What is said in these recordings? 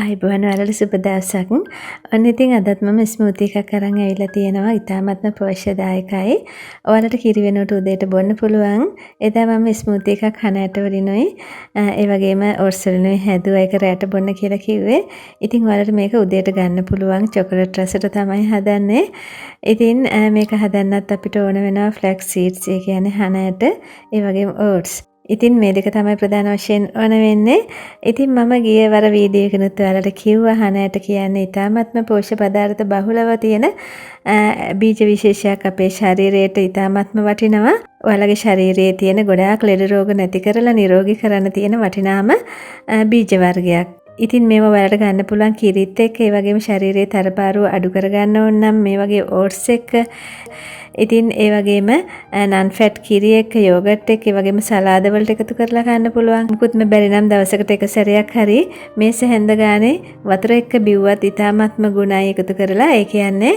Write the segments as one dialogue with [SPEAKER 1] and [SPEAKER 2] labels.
[SPEAKER 1] ආයිබෝවන් වලට සුබ දවසක්. ඔන්න ඉතින් අදත් මම ස්මූති එකක් අරන් ඇවිල්ලා තියෙනවා. ඉතාමත්ම පෝෂ්‍යදායකයි. ඔයාලට කිරි වෙනුවට උදේට බොන්න පුළුවන්. එදා මම ස්මූති එකක් හනට වලිනුයි ඒ වගේම ඕට්ස් වලිනුයි හැදුවා. ඒක රැට බොන්න කියලා කිව්වේ. ඉතින් ඔයාලට මේක උදේට ගන්න පුළුවන්. චොකලට් රසට තමයි හදන්නේ. ඉතින් මේක හදන්නත් අපිට ඕන වෙනවා ෆ්ලැක්ස් සීඩ්ස්. ඒ කියන්නේ හනට. ඒ වගේම ඕට්ස්. ඉතින් මේ දෙක තමයි ප්‍රධාන වශයෙන් ඕන වෙන්නේ. ඉතින් මම ගිය වර වීඩියෝ එකනත් ඔයාලට කිව්වා හනයට කියන්නේ ඉතාමත්ම පෝෂ්‍ය පදාර්ථ බහුලව තියෙන බීජ විශේෂයක් අපේ ශරීරයට ඉතාමත්ම වටිනවා. ඔයාලගේ ශරීරයේ තියෙන ගොඩාක් ලෙඩ රෝග නැති කරලා නිරෝගී කරන්න තියෙන වටිනාම බීජ වර්ගයක්. ඉතින් මේව ඔයාලට ගන්න පුළුවන් කිරිත් එක්ක ඒ වගේම ශරීරයේ තරපාරුව අඩු කරගන්න ඕන නම් මේ වගේ ඕට්ස් එක්ක ඉතින් ඒ වගේම නන් ෆැට් කිරි එක්ක යෝගට් එක්ක ඒ වගේම සලාද වලට එකතු කරලා ගන්න පුළුවන්. මුකුත්ම බැරි නම් දවසකට එක සැරයක් හරි මේ සැහැඳ ගානේ වතුර එක්ක බිව්වත් ඉතාමත්ම ගුණයි එකතු කරලා. ඒ කියන්නේ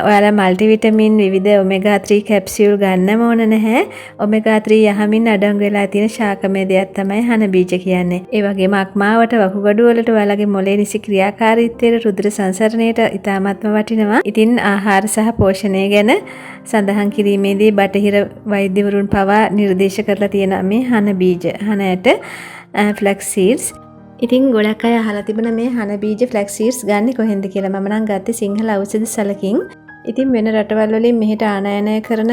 [SPEAKER 1] ඔයාලා මල්ටි විටමින් විවිධ ඔමෙගා 3 කැප්සියුල් ගන්නම ඕන නැහැ. ඔමෙගා 3 යහමින් අඩංගු වෙලා තියෙන ශාකමය දෙයක් තමයි හන බීජ කියන්නේ. ඒ වගේම අක්මාවට වකුගඩු වලට ඔයාලගේ මොළේ නිසි ක්‍රියාකාරීත්වයට රුධිර සංසරණයට ඉතාමත්ම වටිනවා. ඉතින් ආහාර සහ පෝෂණය ගැන සඳහන් කිරීමේදී බටහිර වෛද්‍යවරුන් පවා නිර්දේශ කරලා තියෙන මේ හන බීජ හනයට ෆ්ලැක්ස් සීඩ්ස්. ඉතින් ගොඩක් අය අහලා තිබුණ මේ හන බීජ ෆ්ලැක්ස් සීඩ්ස් ගන්න කොහෙන්ද කියලා. මම නම් ගත්තේ සිංහල ඖෂධ සලකින්. ඉතින් වෙන රටවල් වලින් මෙහෙට ආනයනය කරන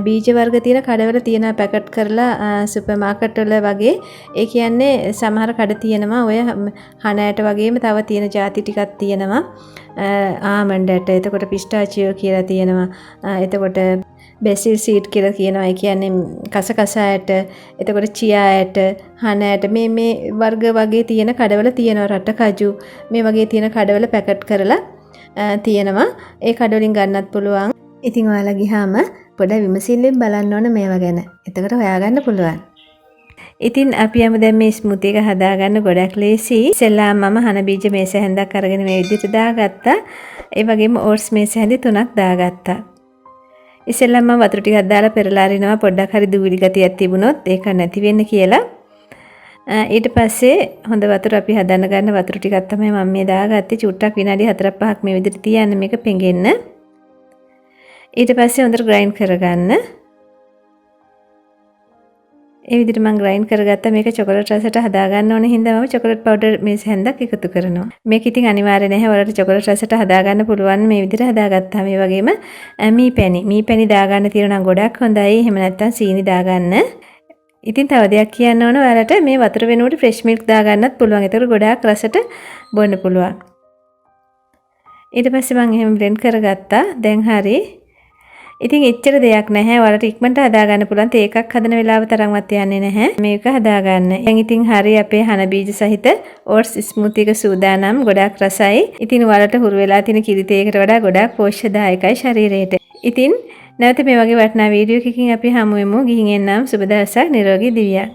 [SPEAKER 1] බීජ වර්ග තියෙන කඩවල තියෙන පැකට් කරලා සුපර් මාකට් වල වගේ. ඒ කියන්නේ සමහර කඩ තියෙනවා ඔය හනයට වගේම තව තියෙන ಜಾති ටිකක් තියෙනවා. ආමන්ඩ් ඇට, එතකොට පිස්ටාචියෝ කියලා තියෙනවා. එතකොට බෙසිල් සීඩ් කියලා කියනවා. ඒ කියන්නේ කසකස ඇට, එතකොට චියා ඇට, හන ඇට මේ වර්ග වගේ තියෙන කඩවල තියෙනවා. රට කජු මේ වගේ තියෙන කඩවල පැකට් කරලා තියෙනවා. ඒ කඩවලින් ගන්නත් පුළුවන්. ඉතින් ඔයාලා ගියාම පොඩ විමසිල්ලෙන් බලන්න ඕන මේවා ගැන. එතකොට හොයාගන්න පුළුවන්. ඉතින් අපි යමු දැන් මේ ස්මූති එක හදාගන්න. ගොඩක් ලේසි. ඉස්සෙල්ලා මම හන බීජ මේස හැන්දක් අරගෙන මේ විදිහට දාගත්තා. ඒ වගේම ඕට්ස් මේස හැන්දි 3ක් දාගත්තා. ඉස්සෙල්ලා මම වතුර ටිකක් දාලා පෙරලා අරිනවා. පොඩ්ඩක් හරි දූවිලි ගතියක් තිබුණොත් ඒක නැති වෙන්න කියලා. ඊට පස්සේ හොඳ වතුර අපි හදන්න ගන්න වතුර ටිකක් තමයි මම මේ දාගත්තේ. චුට්ටක් විනාඩි 4-5ක් මේ විදිහට තියන්න මේක පෙඟෙන්න. ඊට පස්සේ හොඳට ග්‍රයින්ඩ් කරගන්න. ඒ විදිහට මම ග්‍රයින්ඩ් කරගත්තා. මේක චොකලට් රසයට හදා ගන්න ඕන හින්දා මම චොකලට් පවුඩර් මේස හැන්දක් එකතු කරනවා. මේක ඉතින් අනිවාර්ය නැහැ. ඔයාලට චොකලට් රසයට හදා ගන්න පුළුවන් මේ විදිහට හදාගත්තාම. මේ වගේම මී පැණි දා ගන්න තියෙනවා නම් ගොඩක් හොඳයි. එහෙම නැත්නම් සීනි දා ගන්න. ඉතින් තව දෙයක් කියන්න ඕන ඔයාලට මේ වතුර වෙනුවට ෆ්‍රෙෂ් මිල්ක් දා ගන්නත් පුළුවන්. ඒක ගොඩාක් රසට බොන්න පුළුවන්. ඊට පස්සේ මම එහෙම බ්ලෙන්ඩ් කරගත්තා. දැන් හරි. ඉතින් එච්චර දෙයක් නැහැ. ඔයාලට ඉක්මනට හදා ගන්න පුළුවන්. තේ එකක් හදන වෙලාව තරම්වත් යන්නේ නැහැ. මේක හදා ගන්න. දැන් ඉතින් හරි අපේ හන බීජ සහිත ඕට්ස් ස්මූති එක සූදානම්. ගොඩාක් රසයි. ඉතින් ඔයාලට හුරු වෙලා තියෙන කිරි තේකට වඩා ගොඩාක් පෝෂ්‍යදායකයි ශරීරයට. ඉතින් නැවත මේ වගේ වටිනා වීඩියෝ එකකින් අපි හමු වෙමු. ගිහින් එන්නම්. සුබ දවසක්. නිරෝගී දිවියක්.